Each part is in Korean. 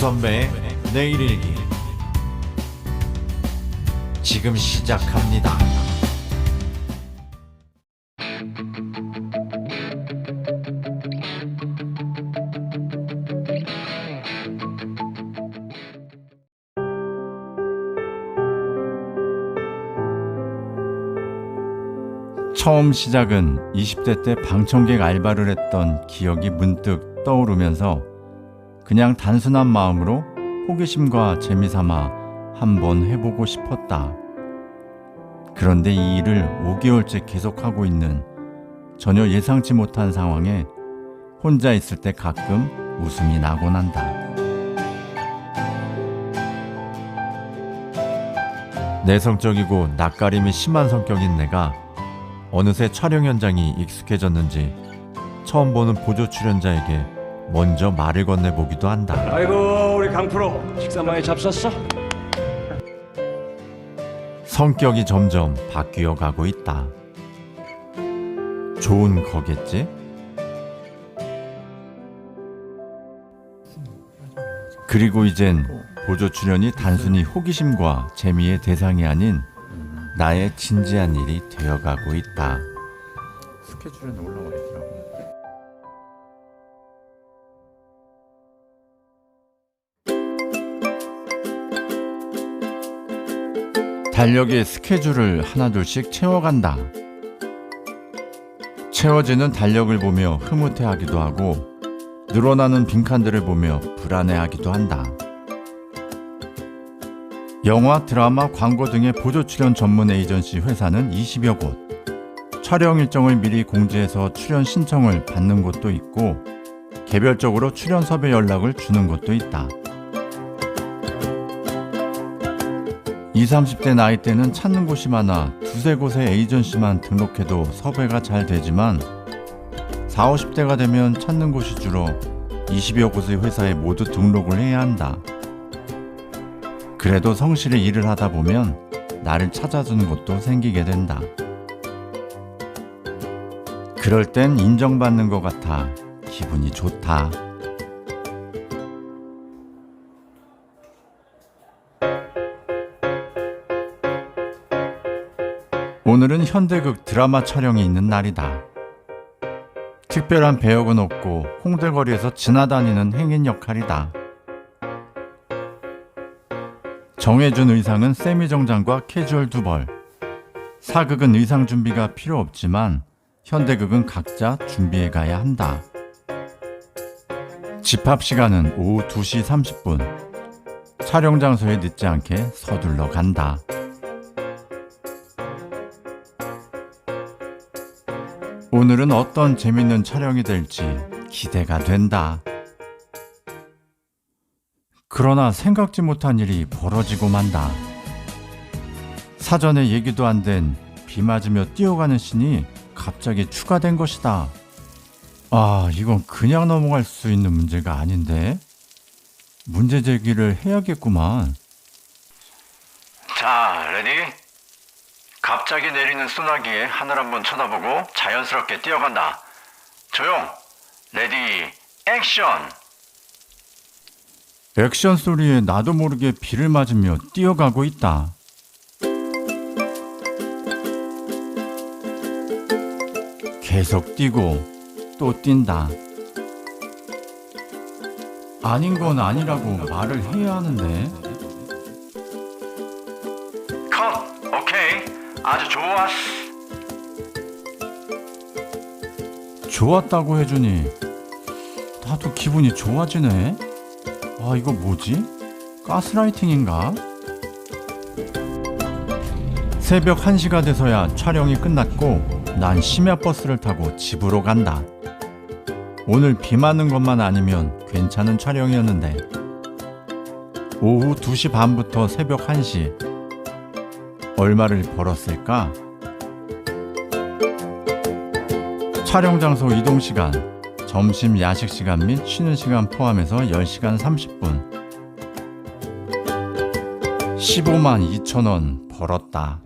선배의 내일일기 지금 시작합니다. 처음 시작은 20대 때 방청객 알바를 했던 기억이 문득 떠오르면서 그냥 단순한 마음으로 호기심과 재미삼아 한번 해보고 싶었다. 그런데 이 일을 5개월째 계속하고 있는 전혀 예상치 못한 상황에 혼자 있을 때 가끔 웃음이 나곤 한다. 내성적이고 낯가림이 심한 성격인 내가 어느새 촬영 현장이 익숙해졌는지 처음 보는 보조 출연자에게 먼저 말을 건네보기도 한다. 아이고 우리 강프로 식사 많이 잡쌌어? 성격이 점점 바뀌어 가고 있다. 좋은 거겠지? 그리고 이젠 보조 출연이 단순히 호기심과 재미의 대상이 아닌 나의 진지한 일이 되어가고 있다. 스케줄에는 올라와 있더라고. 달력의 스케줄을 하나둘씩 채워간다. 채워지는 달력을 보며 흐뭇해하기도 하고 늘어나는 빈칸들을 보며 불안해하기도 한다. 영화, 드라마, 광고 등의 보조 출연 전문 에이전시 회사는 20여 곳, 촬영 일정을 미리 공지해서 출연 신청을 받는 곳도 있고 개별적으로 출연 섭외 연락을 주는 곳도 있다. 20, 30대 나이대는 찾는 곳이 많아 두세 곳의 에이전시만 등록해도 섭외가 잘 되지만 40, 50대가 되면 찾는 곳이 줄어 20여 곳의 회사에 모두 등록을 해야 한다. 그래도 성실히 일을 하다 보면 나를 찾아주는 곳도 생기게 된다. 그럴 땐 인정받는 것 같아 기분이 좋다. 오늘은 현대극 드라마 촬영이 있는 날이다. 특별한 배역은 없고 홍대거리에서 지나다니는 행인 역할이다. 정해준 의상은 세미정장과 캐주얼 두벌. 사극은 의상 준비가 필요 없지만 현대극은 각자 준비해 가야 한다. 집합 시간은 오후 2시 30분. 촬영 장소에 늦지 않게 서둘러 간다. 오늘은 어떤 재밌는 촬영이 될지 기대가 된다. 그러나 생각지 못한 일이 벌어지고 만다. 사전에 얘기도 안 된 비 맞으며 뛰어가는 씬이 갑자기 추가된 것이다. 아, 이건 그냥 넘어갈 수 있는 문제가 아닌데? 문제 제기를 해야겠구만. 자, 레디? 갑자기 내리는 소나기에 하늘 한번 쳐다보고 자연스럽게 뛰어간다. 조용! 레디, 액션! 액션 소리에 나도 모르게 비를 맞으며 뛰어가고 있다. 계속 뛰고 또 뛴다. 아닌 건 아니라고 말을 해야 하는데. 컷! 오케이. 아주 좋았어. 좋았다고 해주니 나도 기분이 좋아지네. 아, 이거 뭐지? 가스라이팅인가? 새벽 1시가 돼서야 촬영이 끝났고 난 심야버스를 타고 집으로 간다. 오늘 비 맞는 것만 아니면 괜찮은 촬영이었는데 오후 2시 반부터 새벽 1시 얼마를 벌었을까? 촬영 장소 이동 시간, 점심 야식 시간 및 쉬는 시간 포함해서 10시간 30분 15만 2천 원 벌었다.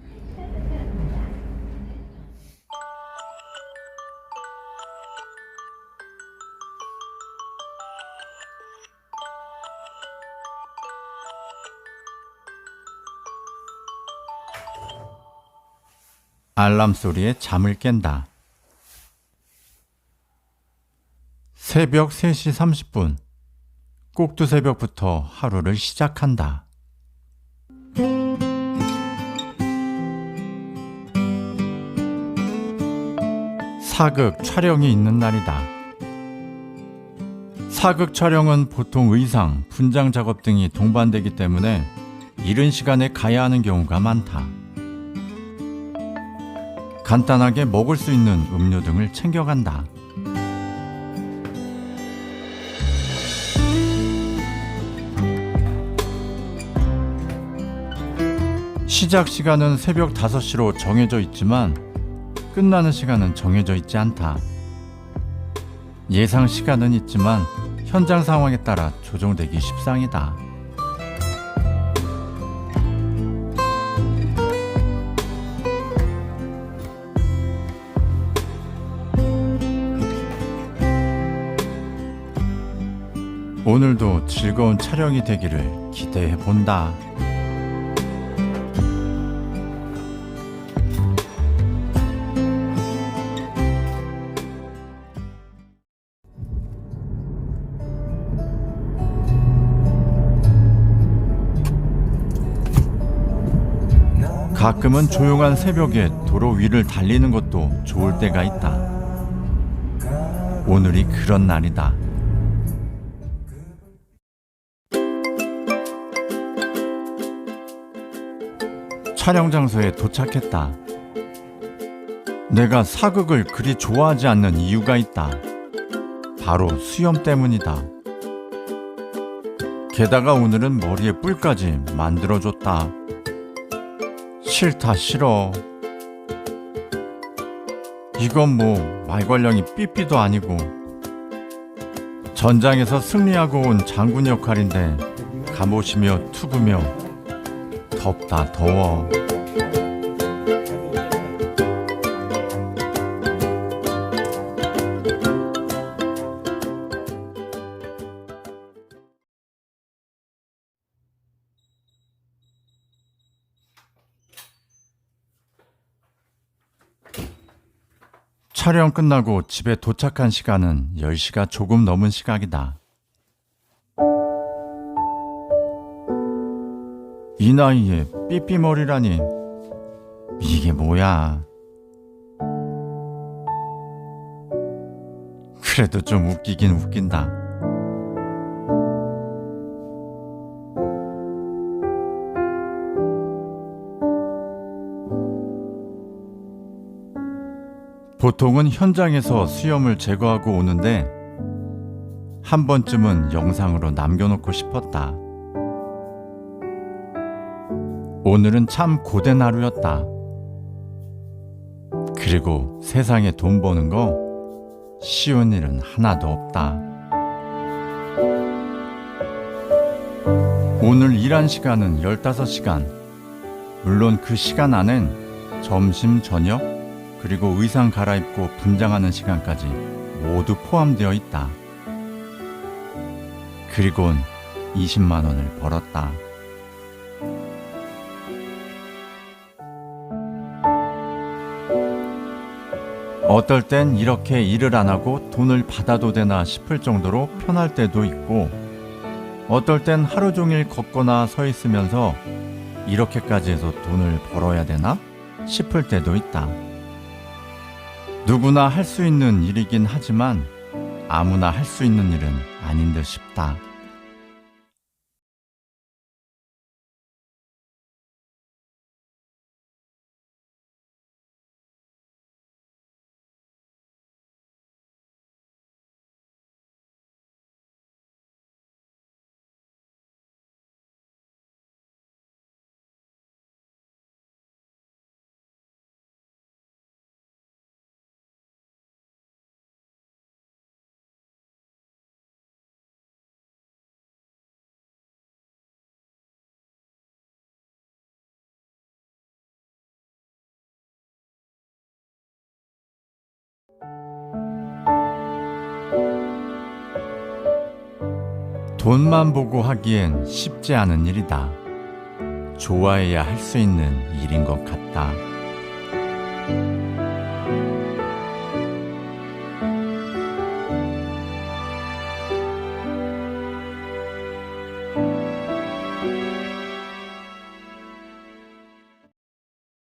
알람 소리에 잠을 깬다. 새벽 3시 30분. 꼭두새벽부터 하루를 시작한다. 사극 촬영이 있는 날이다. 사극 촬영은 보통 의상, 분장 작업 등이 동반되기 때문에 이른 시간에 가야 하는 경우가 많다. 간단하게 먹을 수 있는 음료 등을 챙겨간다. 시작 시간은 새벽 5시로 정해져 있지만 끝나는 시간은 정해져 있지 않다. 예상 시간은 있지만 현장 상황에 따라 조정되기 십상이다. 오늘도 즐거운 촬영이 되기를 기대해 본다. 가끔은 조용한 새벽에 도로 위를 달리는 것도 좋을 때가 있다. 오늘이 그런 날이다. 촬영 장소에 도착했다. 내가 사극을 그리 좋아하지 않는 이유가 있다. 바로 수염 때문이다. 게다가 오늘은 머리에 뿔까지 만들어줬다. 싫다 싫어. 이건 뭐 말괄량이 삐삐도 아니고 전장에서 승리하고 온 장군 역할인데 갑옷이며 투구며 덥다 더워. 촬영 끝나고 집에 도착한 시간은 10시가 조금 넘은 시각이다. 이 나이에 삐삐머리라니 이게 뭐야. 그래도 좀 웃기긴 웃긴다. 보통은 현장에서 수염을 제거하고 오는데 한 번쯤은 영상으로 남겨놓고 싶었다. 오늘은 참 고된 하루였다. 그리고 세상에 돈 버는 거 쉬운 일은 하나도 없다. 오늘 일한 시간은 15시간. 물론 그 시간 안엔 점심, 저녁, 그리고 의상 갈아입고 분장하는 시간까지 모두 포함되어 있다. 그리곤 20만 원을 벌었다. 어떨 땐 이렇게 일을 안 하고 돈을 받아도 되나 싶을 정도로 편할 때도 있고, 어떨 땐 하루 종일 걷거나 서 있으면서 이렇게까지 해서 돈을 벌어야 되나 싶을 때도 있다. 누구나 할 수 있는 일이긴 하지만 아무나 할 수 있는 일은 아닌 듯 싶다. 돈만 보고 하기엔 쉽지 않은 일이다. 좋아해야 할 수 있는 일인 것 같다.